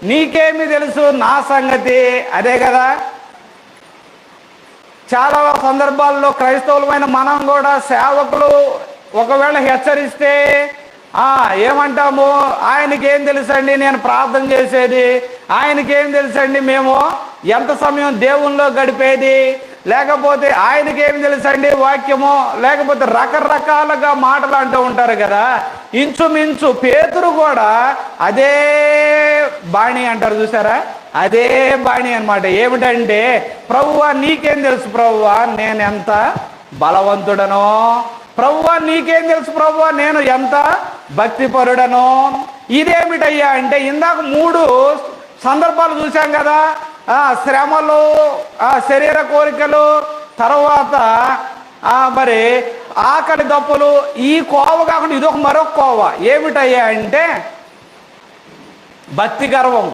నీకేమి తెలుసు నా సంగతి, అదే కదా. చాలా సందర్భాల్లో క్రైస్తవులమైన మనం కూడా సేవకులు ఒకవేళ హెచ్చరిస్తే ఏమంటాము, ఆయనకేం తెలుసండి నేను ప్రార్థన చేసేది, ఆయనకేం తెలుసండి మేము ఎంత సమయం దేవుల్లో గడిపేది, లేకపోతే ఆయనకేం తెలుసండి వాక్యము, లేకపోతే రకరకాలుగా మాటలు అంటూ ఉంటారు కదా. ఇంచుమించు పేతురు కూడా అదే బాణి అంటారు చూసారా, అదే బాణి అనమాట. ఏమిటంటే, ప్రభువా నీకేం తెలుసు ప్రభువా నేను ఎంత బలవంతుడనో, ప్రభువా నీకేం తెలుసు ప్రభువా నేను ఎంత భక్తిపరుడనో. ఇదేమిటయ్యా అంటే, ఇందాక 3 సందర్భాలు చూసాం కదా. శ్రమలు, శరీర కోరికలు, తర్వాత మరి ఆకలి దప్పులు. ఈ కోవ కాకుండా ఇదొక మరొక కోవ. ఏమిటయ్యా అంటే భక్తి గర్వం.